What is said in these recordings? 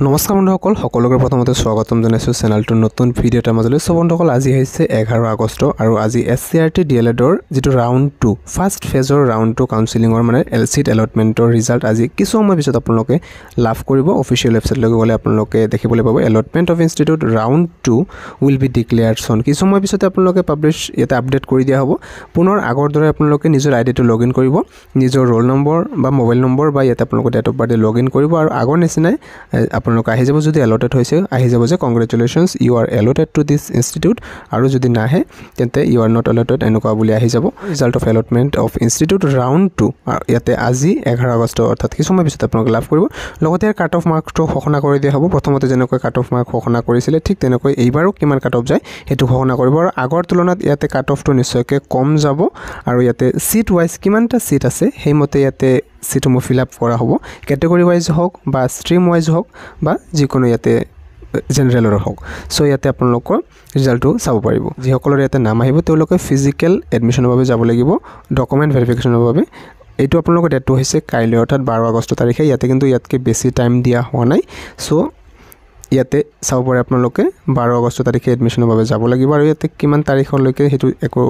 নমস্কাৰ বন্ধুসকল, সকলোকে প্ৰথমতে স্বাগতম জনাইছোঁ চেনেলটোৰ নতুন ভিডিঅ' এটাৰ মাজলৈ। সো বন্ধুসকল, আজি হৈছে 11 আগষ্ট আৰু আজি SCRT DLEDৰ যিটো ৰাউণ্ড 2 ফাৰ্ষ্ট ফেজৰ ৰাউণ্ড 2 কাউন্সেলিঙৰ মানে LCT এলটমেণ্টৰ ৰিজাল্ট আজি কিছু সময় পিছত আপোনালোকে লাভ কৰিব। অফিচিয়েল ৱেবছাইটলৈকে গ'লে আপোনালোকে দেখিবলৈ পাব allotment of institute round 2 will be declared চন। কিছু সময় পিছতে আপোনালোকে পাব্লিছ ইয়াতে আপডেট কৰি দিয়া হ'ব। পুনৰ আগৰ দৰে আপোনালোকে নিজৰ আইডিটো লগ ইন কৰিব, নিজৰ ৰোল নম্বৰ বা মোবাইল নম্বৰ বা ইয়াতে আপোনালোকে date of birth log in কৰিব আৰু আগৰ নিচিনাই আপোনালোক আহি যাব। যদি এলটেড হৈছে আহি যাব যে congratulations you are allotted to this institute, আৰু যদি নাহে তেন্তে ইউ আৰ নট এলটেড এনেকুৱা বুলি আহি যাব। Result of allotment of institute round 2 ইয়াতে আজি 11 আগষ্ট অৰ্থাৎ কিছু সময় পিছত আপোনালোকে লাভ কৰিব। লগতে ইয়াৰ কাট অফ মাৰ্কটো ঘোষণা কৰি দিয়া হ'ব। প্ৰথমতে যেনেকৈ কাট অফ মাৰ্ক ঘোষণা কৰিছিলে ঠিক তেনেকৈ এইবাৰো কিমান কাট অফ যায় সেইটো ঘোষণা কৰিব আৰু আগৰ তুলনাত ইয়াতে কাট অফটো নিশ্চয়কৈ কম যাব আৰু ইয়াতে চিট ৱাইজ কিমানটা চিট আছে সেইমতে ইয়াতে চিটসমূহ ফিল আপ কৰা হ'ব। কেটেগৰী ৱাইজ হওক বা ষ্ট্ৰীম ৱাইজ হওক বা যিকোনো ইয়াতে জেনেৰেলৰ হওক। চ' ইয়াতে আপোনালোকৰ ৰিজাল্টটো চাব পাৰিব। যিসকলৰ ইয়াতে নাম আহিব তেওঁলোকে ফিজিকেল এডমিশ্যনৰ বাবে যাব লাগিব ডকুমেণ্ট ভেৰিফিকেশ্যনৰ বাবে। এইটো আপোনালোকৰ ডেটটো হৈছে কাইলৈ অৰ্থাৎ 12 আগষ্ট তাৰিখে। ইয়াতে কিন্তু ইয়াতকৈ বেছি টাইম দিয়া হোৱা নাই। চ' ইয়াতে চাব পাৰে আপোনালোকে 12 আগষ্ট তাৰিখে এডমিশ্যনৰ বাবে যাব লাগিব আৰু ইয়াতে কিমান তাৰিখলৈকে সেইটো একো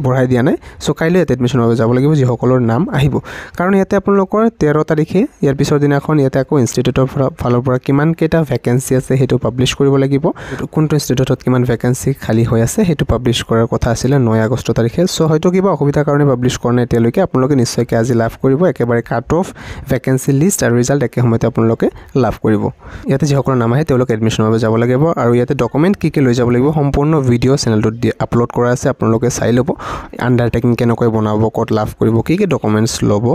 বঢ়াই দিয়া নাই। চ' কাইলৈ ইয়াতে এডমিশ্যনৰ বাবে যাব লাগিব যিসকলৰ নাম আহিব, কাৰণ ইয়াতে আপোনালোকৰ 13 তাৰিখে ইয়াৰ পিছৰ দিনাখন ইয়াতে আকৌ ইনষ্টিটিউটৰ ফালৰ পৰা কিমানকেইটা ভেকেঞ্চি আছে সেইটো পাব্লিছ কৰিব লাগিব। কোনটো ইনষ্টিটিউটত কিমান ভেকেঞ্চি খালী হৈ আছে সেইটো পাব্লিছ কৰাৰ কথা আছিলে 9 আগষ্ট তাৰিখে। চ' হয়তো কিবা অসুবিধাৰ কাৰণে পাব্লিছ কৰা নাই এতিয়ালৈকে। আপোনালোকে নিশ্চয়কৈ আজি লাভ কৰিব একেবাৰে কাট অফ ভেকেঞ্চি লিষ্ট আৰু ৰিজাল্ট একে সময়তে আপোনালোকে লাভ কৰিব। ইয়াতে যিসকলৰ নাম আহে তেওঁলোকে এডমিশ্যনৰ বাবে যাব লাগিব আৰু ইয়াতে ডকুমেণ্ট কি লৈ যাব লাগিব সম্পূৰ্ণ ভিডিঅ' চেনেলটোত আপলোড কৰা আছে, আপোনালোকে চাই ল'ব। আণ্ডাৰটেকিং কেনেকৈ বনাব, ক'ত লাভ কৰিব, কি ডকুমেণ্টছ ল'ব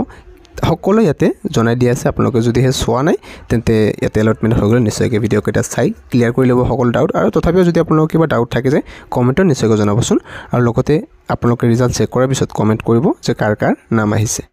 সকলো ইয়াতে জনাই দিয়া আছে। আপোনালোকে যদিহে চোৱা নাই তেন্তে ইয়াতে এলটমেণ্ট হৈ গ'লে নিশ্চয়কৈ ভিডিঅ'কেইটা চাই ক্লিয়াৰ কৰি ল'ব সকলো ডাউট। আৰু তথাপিও যদি আপোনালোকৰ কিবা ডাউট থাকে যে কমেণ্টত নিশ্চয়কৈ জনাবচোন আৰু লগতে আপোনালোকে ৰিজাল্ট চেক কৰাৰ পিছত কমেণ্ট কৰিব যে কাৰ কাৰ নাম আহিছে।